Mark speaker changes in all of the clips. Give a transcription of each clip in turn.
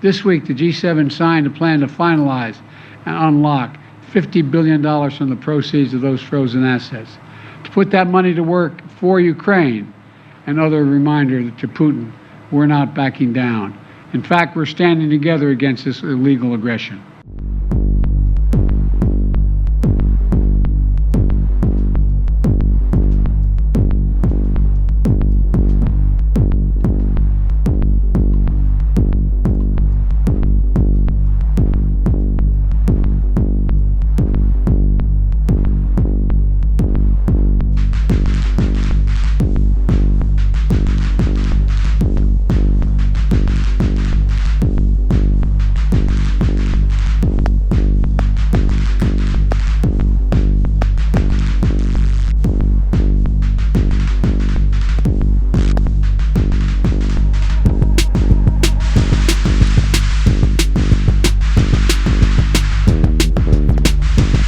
Speaker 1: This week, the G7 signed a plan to finalize and unlock $50 billion from the proceeds of those frozen assets, to put that money to work for Ukraine. Another reminder to Putin, we're not backing down. In fact, we're standing together against this illegal aggression.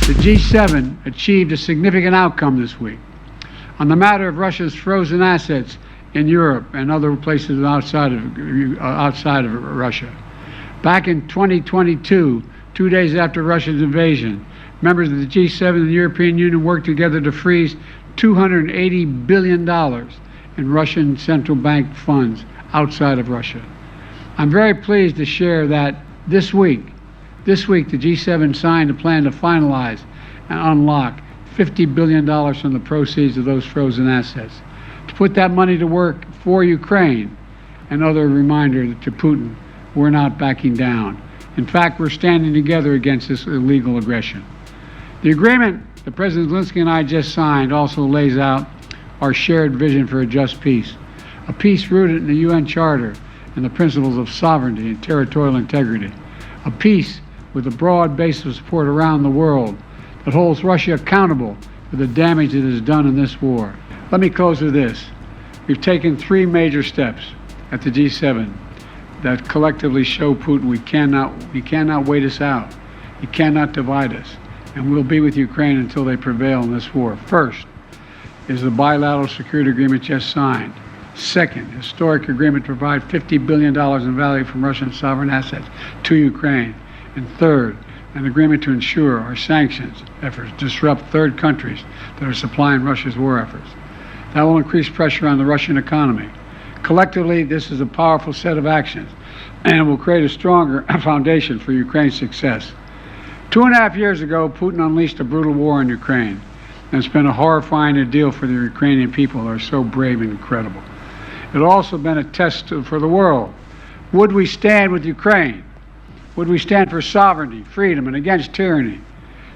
Speaker 1: The G7 achieved a significant outcome this week on the matter of Russia's frozen assets in Europe and other places outside of Russia. Back in 2022, 2 days after Russia's invasion, members of the G7 and the European Union worked together to freeze $280 billion in Russian central bank funds outside of Russia. I'm very pleased to share that this week, the G7 signed a plan to finalize and unlock $50 billion from the proceeds of those frozen assets, to put that money to work for Ukraine. Another reminder to Putin, we're not backing down. In fact, we're standing together against this illegal aggression. The agreement that President Zelensky and I just signed also lays out our shared vision for a just peace, a peace rooted in the UN Charter and the principles of sovereignty and territorial integrity, a peace with a broad base of support around the world that holds Russia accountable for the damage it has done in this war. Let me close with this. We've taken 3 major steps at the G7 that collectively show Putin he cannot wait us out. He cannot divide us. And we'll be with Ukraine until they prevail in this war. First is the bilateral security agreement just signed. Second, historic agreement to provide $50 billion in value from Russian sovereign assets to Ukraine. And third, an agreement to ensure our sanctions efforts disrupt third countries that are supplying Russia's war efforts. That will increase pressure on the Russian economy. Collectively, this is a powerful set of actions and will create a stronger foundation for Ukraine's success. 2.5 years ago, Putin unleashed a brutal war in Ukraine, and it's been a horrifying ordeal for the Ukrainian people that are so brave and incredible. It's also been a test for the world. Would we stand with Ukraine? Would we stand for sovereignty, freedom, and against tyranny?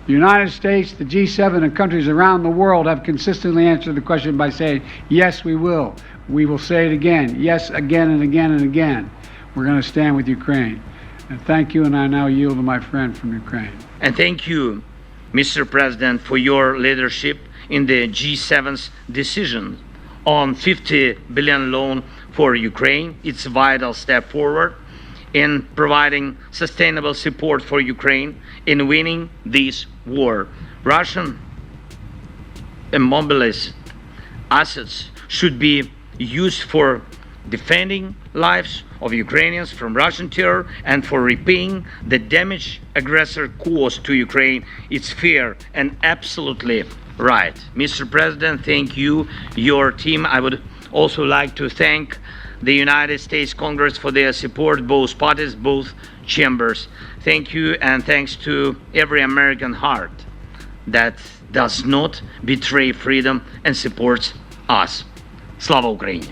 Speaker 1: The United States, the G7, and countries around the world have consistently answered the question by saying, yes, we will. We will say it again. Yes, again and again and again. We're going to stand with Ukraine. And thank you, and I now yield to my friend from Ukraine.
Speaker 2: And thank you, Mr. President, for your leadership in the G7's decision on $50 billion loan for Ukraine. It's a vital step forward in providing sustainable support for Ukraine in winning this war. Russian immobilized assets should be used for defending lives of Ukrainians from Russian terror and for repaying the damage aggressor caused to Ukraine. It's fair and absolutely right. Mr. President, thank you, your team. I would also like to thank the United States Congress for their support, both parties, both chambers. Thank you, and thanks to every American heart that does not betray freedom and supports us. Slava Ukraini!